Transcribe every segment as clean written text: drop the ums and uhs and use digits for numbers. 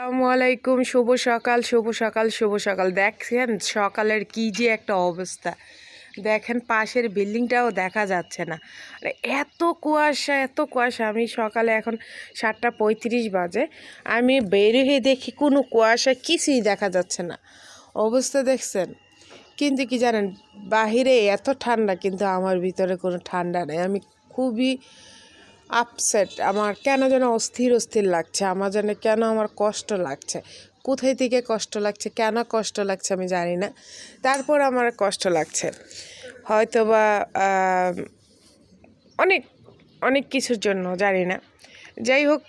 আসসালামু আলাইকুম। শুভ সকাল, শুভ সকাল, শুভ সকাল। দেখছেন সকালের কি যে একটা অবস্থা। দেখেন পাশের বিল্ডিংটাও দেখা যাচ্ছে না। আর এত কুয়াশা, এত কুয়াশা। আমি সকালে এখন 7:35 বাজে, আমি বের হয়ে দেখি কোনো কুয়াশা কিছুই দেখা যাচ্ছে না। অবস্থা দেখছেন? কিন্তু কি জানেন, বাহিরে এত ঠান্ডা কিন্তু আমার ভিতরে কোনো ঠান্ডা নেই। আমি খুবই আপসেট। আমার কেন যেন অস্থির অস্থির লাগছে, আমার যেন কেন আমার কষ্ট লাগছে। কোথায় থেকে কষ্ট লাগছে, কেন কষ্ট লাগছে আমি জানি না, তারপর আমার কষ্ট লাগছে। হয়তোবা অনেক অনেক কিছুর জন্য, জানি না। যাই হোক,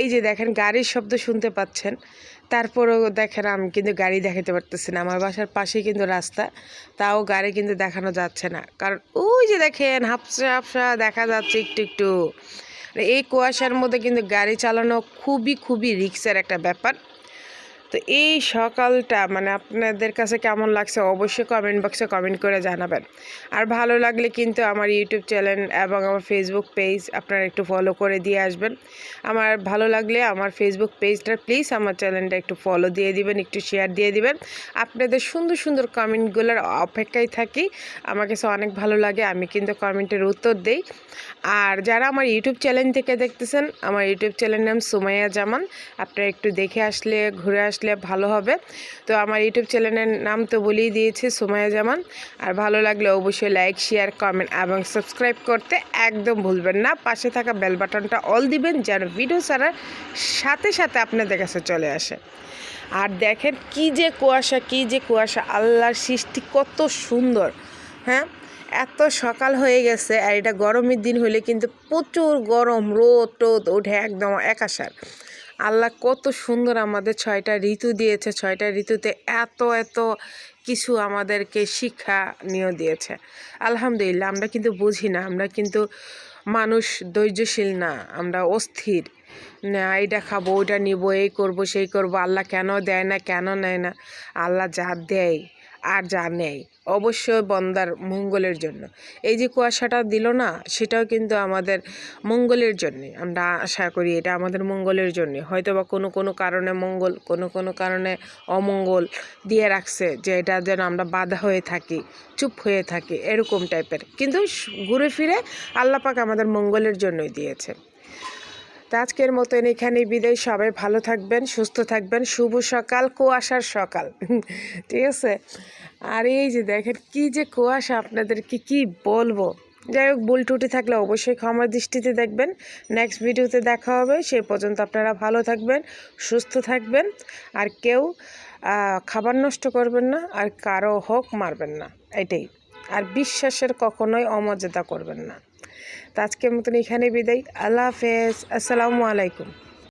এই যে দেখেন গাড়ির শব্দ শুনতে পাচ্ছেন, তারপরেও দেখেন আমি কিন্তু গাড়ি দেখাতে পারতেছি না। আমার বাসার পাশেই কিন্তু রাস্তা, তাও গাড়ি কিন্তু দেখানো যাচ্ছে না, কারণ ওই যে দেখেন হাফসা হাফসা দেখা যাচ্ছে একটু একটু। এই কুয়াশার মধ্যে কিন্তু গাড়ি চালানো খুবই খুবই রিস্কের একটা ব্যাপার। তো এই সকালটা মানে আপনাদের কাছে কেমন লাগছে অবশ্যই কমেন্ট বক্সে কমেন্ট করে জানাবেন। আর ভালো লাগলে কিন্তু আমার ইউটিউব চ্যানেল এবং আমার ফেসবুক পেজ আপনারা একটু ফলো করে দিয়ে আসবেন। আমার ভালো লাগলে আমার ফেসবুক পেজটা প্লিজ আমার চ্যানেলটা একটু ফলো দিয়ে দিবেন, একটু শেয়ার দিয়ে দিবেন। আপনাদের সুন্দর সুন্দর কমেন্টগুলোর অপেক্ষায় থাকি। আমার কাছে অনেক ভালো লাগে, আমি কিন্তু কমেন্টের উত্তর দেই। আর যারা আমার ইউটিউব চ্যানেল থেকে দেখতেছেন, আমার ইউটিউব চ্যানেলের নাম সুমাইয়া জামান। আপনারা একটু দেখে আসলে, ঘুরে আসলে ভালো হবে। তো আমার ইউটিউব চ্যানেলের নাম তো বলেই দিয়েছি, সুমাইয়া জামান। আর ভালো লাগলে অবশ্যই লাইক, শেয়ার, কমেন্ট এবং সাবস্ক্রাইব করতে একদম ভুলবেন না। পাশে থাকা বেল বাটনটা অল দিবেন, যেন ভিডিও ছাড়ার সাথে সাথে আপনাদের কাছে চলে আসে। আর দেখেন কি যে কুয়াশা, কি যে কুয়াশা, আল্লাহর সৃষ্টি কত সুন্দর। হ্যাঁ, এত সকাল হয়ে গেছে, আর এটা গরমের দিন হলে কিন্তু প্রচুর গরম, রোদ টোদ ওঠে একদম একাসার। আল্লাহ কত সুন্দর আমাদের 6টা ঋতু দিয়েছে, 6টা ঋতুতে এত এত কিছু আমাদেরকে শিক্ষণীয় দিয়েছে। আলহামদুলিল্লাহ। আমরা কিন্তু বুঝি না, আমরা কিন্তু মানুষ ধৈর্যশীল না, আমরা অস্থির। না এইটা খাবো, ওইটা নিব, এই করব, সেই করব। আল্লাহ কেন দেয় না, কেন নেয় না? আল্লাহ যা দেয় আর যা নেয় অবশ্যই বন্দার মঙ্গলের জন্য। এই যে কুয়াশাটা দিল না, সেটাও কিন্তু আমাদের মঙ্গলের জন্যে। আমরা আশা করি এটা আমাদের মঙ্গলের জন্যে। হয়তো বা কোনো কোনো কারণে মঙ্গল, কোনো কোনো কারণে অমঙ্গল দিয়ে রাখছে, যে এটা যেন আমরা বাধা হয়ে থাকি, চুপ হয়ে থাকি, এরকম টাইপের। কিন্তু ঘুরে ফিরে আল্লাহ পাক আমাদের মঙ্গলের জন্যই দিয়েছে। তো আজকের মতন এখানেই বিদায়। সবাই ভালো থাকবেন, সুস্থ থাকবেন। শুভ সকাল, কুয়াশার সকাল। ঠিক আছে? আর এই যে দেখেন কি যে কুয়াশা, আপনাদেরকে কি বলবো। যাই হোক, ভুল ত্রুটি থাকলে অবশ্যই ক্ষমার দৃষ্টিতে দেখবেন। নেক্সট ভিডিওতে দেখা হবে। সে পর্যন্ত আপনারা ভালো থাকবেন, সুস্থ থাকবেন। আর কেউ খাবার নষ্ট করবেন না, আর কারো হক মারবেন না, এটাই। আর বিশ্বাসের কখনোই অমর্যাদা করবেন না। তো আজকের মতন এখানে বিদায়। আল্লাহ হাফেজ। আসসালামু আলাইকুম।